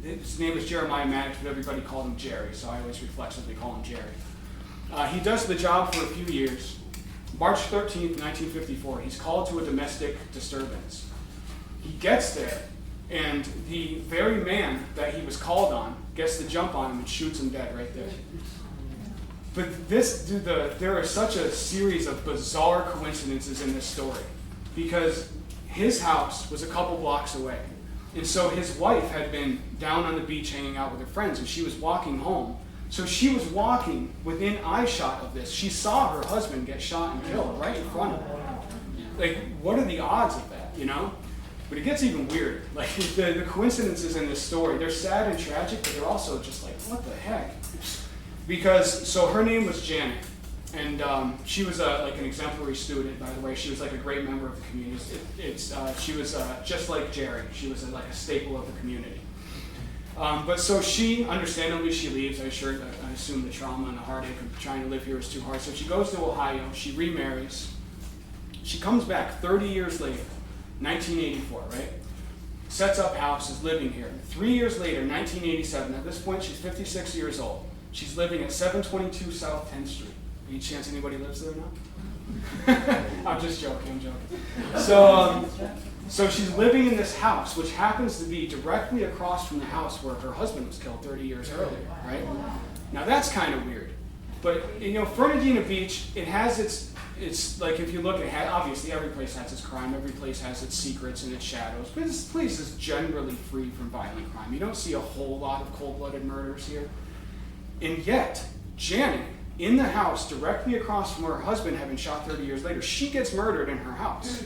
His name was Jeremiah Maddox, but everybody called him Jerry, so I always reflexively call him Jerry. He does the job for a few years. March 13th, 1954, he's called to a domestic disturbance. He gets there, and the very man that he was called on gets the jump on him and shoots him dead right there. But there is such a series of bizarre coincidences in this story, because his house was a couple blocks away. And so his wife had been down on the beach hanging out with her friends, and she was walking home. So she was walking within eyeshot of this. She saw her husband get shot and killed right in front of her. Like, what are the odds of that, you know? But it gets even weirder. Like, the coincidences in this story, they're sad and tragic, but they're also just like, what the heck? Because, so her name was Janet, and she was like an exemplary student, by the way. She was like a great member of the community. She was just like Jerry. She was like a staple of the community. But so she, understandably, she leaves. I assume the trauma and the heartache of trying to live here is too hard. So she goes to Ohio. She remarries. She comes back 30 years later, 1984, right? Sets up house, is living here. 3 years later, 1987, at this point she's 56 years old. She's living at 722 South 10th Street. Any chance anybody lives there now? I'm just joking, So she's living in this house, which happens to be directly across from the house where her husband was killed 30 years earlier, right? Now that's kind of weird. But, Fernandina Beach, it has it's like if you look at, obviously every place has its crime, every place has its secrets and its shadows, but this place is generally free from violent crime. You don't see a whole lot of cold-blooded murders here. And yet, Janet, in the house directly across from where her husband had been shot 30 years later, she gets murdered in her house.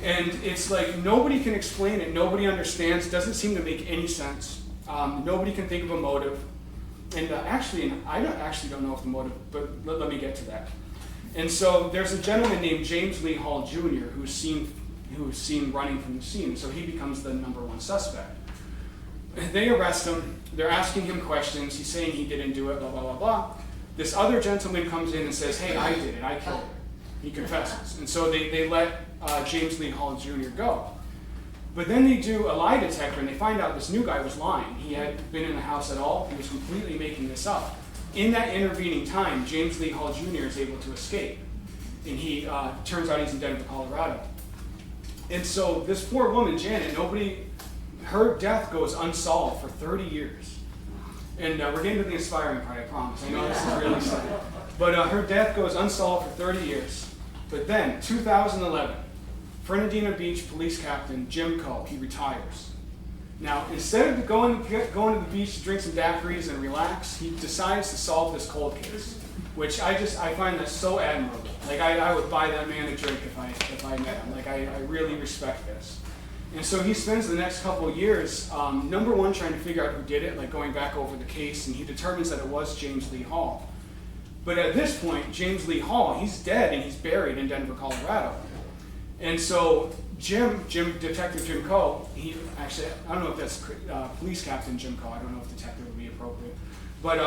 And it's like nobody can explain it, nobody understands, it doesn't seem to make any sense. Nobody can think of a motive. And I don't know if the motive, but let me get to that. And so there's a gentleman named James Lee Hall Jr. who's seen running from the scene, so he becomes the #1 suspect. They arrest him, they're asking him questions, he's saying he didn't do it, blah, blah, blah, blah. This other gentleman comes in and says, hey, I did it, I killed her. He confesses. And so they let James Lee Hall Jr. go. But then they do a lie detector and they find out this new guy was lying. He had been in the house at all, he was completely making this up. In that intervening time, James Lee Hall Jr. is able to escape. And he turns out he's in Denver, Colorado. And so this poor woman, Janet, her death goes unsolved for 30 years. And we're getting to the inspiring part, I promise. I know this is really sad. But her death goes unsolved for 30 years. But then, 2011, Fernandina Beach Police Captain Jim Coe, he retires. Now, instead of going to the beach to drink some daiquiris and relax, he decides to solve this cold case, which I find that so admirable. Like, I would buy that man a drink if I met him. Like, I really respect this. And so he spends the next couple of years, #1, trying to figure out who did it, like going back over the case, and he determines that it was James Lee Hall. But at this point, James Lee Hall, he's dead and he's buried in Denver, Colorado. And so Detective Jim Coe, I don't know if that's Police Captain Jim Coe, I don't know if detective would be appropriate. But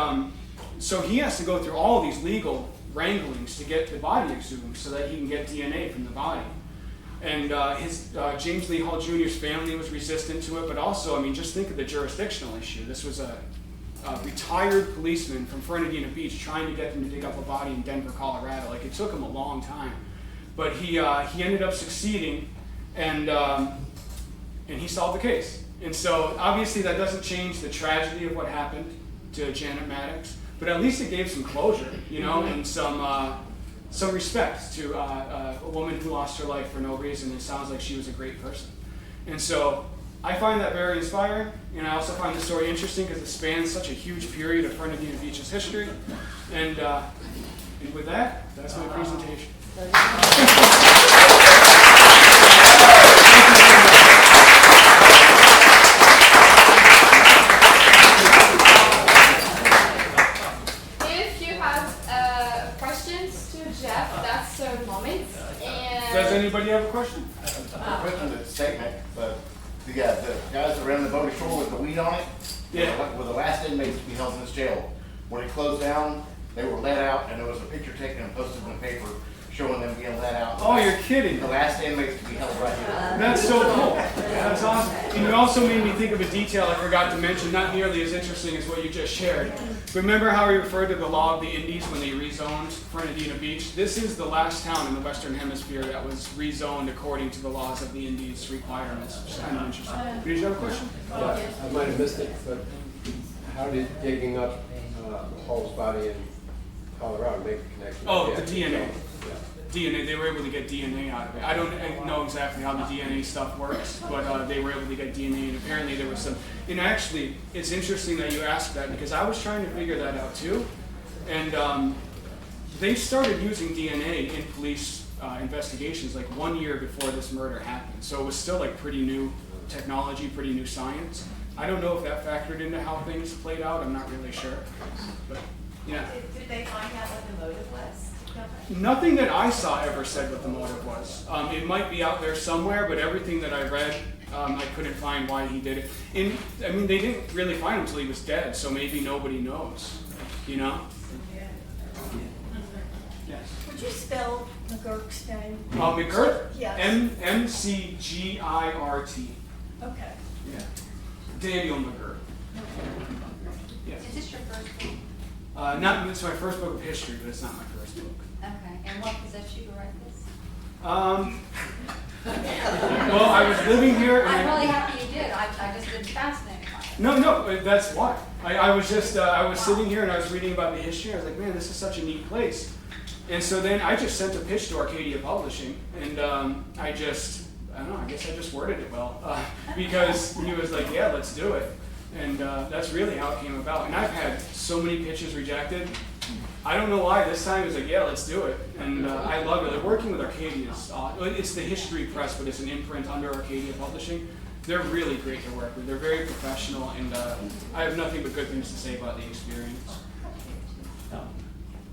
so he has to go through all these legal wranglings to get the body exhumed so that he can get DNA from the body. And James Lee Hall Jr.'s family was resistant to it, but also, just think of the jurisdictional issue. This was a retired policeman from Fernandina Beach trying to get them to dig up a body in Denver, Colorado. Like, it took him a long time. But he ended up succeeding, and he solved the case. And so, obviously, that doesn't change the tragedy of what happened to Janet Maddox, but at least it gave some closure, and some respect to a woman who lost her life for no reason. It sounds like she was a great person. And so I find that very inspiring, and I also find the story interesting because it spans such a huge period of Fernandina Beach's history. And with that, that's my presentation. Does anybody have a question? Question to the statement, but the guys around the boaty shore with the weed on it, were the last inmates to be held in this jail. When it closed down, they were let out, and there was a picture taken and posted in the paper showing them being let out. Oh, you're kidding. The last inmates to be held right here. That's so cool. That's awesome. And you also made me think of a detail I forgot to mention, not nearly as interesting as what you just shared. Remember how we referred to the law of the Indies when they rezoned Fernandina Beach? This is the last town in the Western Hemisphere that was rezoned according to the laws of the Indies requirements, which is kind of interesting. Did you have a question? Yeah, I might have missed it, but how did digging up Hall's body in Colorado make a connection? Oh, the DNA. DNA, they were able to get DNA out of it. I don't know exactly how the DNA stuff works, but they were able to get DNA, and apparently there was some. And actually, it's interesting that you asked that because I was trying to figure that out too. And they started using DNA in police investigations like 1 year before this murder happened. So it was still like pretty new technology, pretty new science. I don't know if that factored into how things played out. I'm not really sure. But yeah. Did they find out what the motive was? Nothing that I saw ever said what the motive was. It might be out there somewhere, but everything that I read, I couldn't find why he did it. And they didn't really find him until he was dead, so maybe nobody knows, Yeah. Yes. Would you spell McGurk's name? McGirt? Yes. M-C-G-I-R-T. Okay. Yeah. Daniel McGirt. Yes. Is this your first book? It's my first book of history, but it's not my first book. Okay, and what possessed you to write this? Well, I was living here. And I'm really happy you did. I just been fascinated by it. No, that's why. I was sitting here and I was reading about the history. I was like, man, this is such a neat place. And so then I just sent a pitch to Arcadia Publishing, and I guess I just worded it well, because he was like, yeah, let's do it. And that's really how it came about. And I've had so many pitches rejected. I don't know why. This time it was like, yeah, let's do it. And I love it. Like, working with Arcadia is, it's the History Press, but it's an imprint under Arcadia Publishing. They're really great to work with. They're very professional, and I have nothing but good things to say about the experience.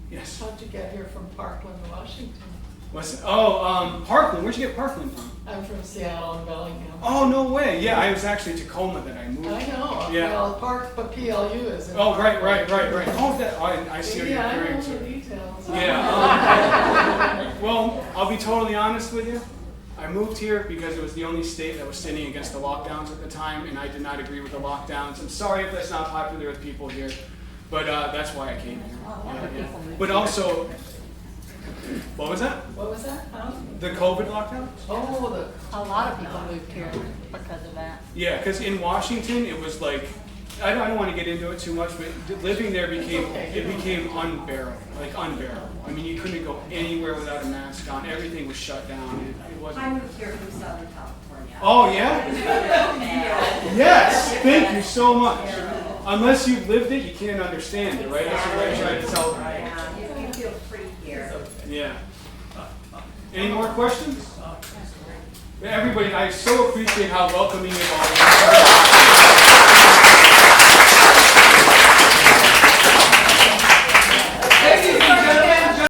Yes. How'd you get here from Parkland, Washington? What's it? Oh, Parkland. Where'd you get Parkland from? I'm from Seattle and Bellingham. Oh, no way. Yeah, I was actually Tacoma that I moved. I know. Yeah. Well, but PLU is in Oh, right. Parkland. Oh, I see what you're Yeah, I referring know to. the details. Yeah. Well, I'll be totally honest with you. I moved here because it was the only state that was standing against the lockdowns at the time, and I did not agree with the lockdowns. I'm sorry if that's not popular with people here, but that's why I came here. Yeah. But also, what was that? What was that? Huh? The COVID lockdown? Oh, A lot of people moved here because of that. Yeah, because in Washington it was like, I don't want to get into it too much, but living there became unbearable, like unbearable. I mean, you couldn't go anywhere without a mask on. Everything was shut down. It wasn't. I moved here from Southern California. Oh yeah. Yes. Thank you so much. Unless you've lived it, you can't understand it, right? That's what I tried to tell them. Yeah, you feel free here. Yeah. Any more questions? Everybody, I so appreciate how welcoming you all are.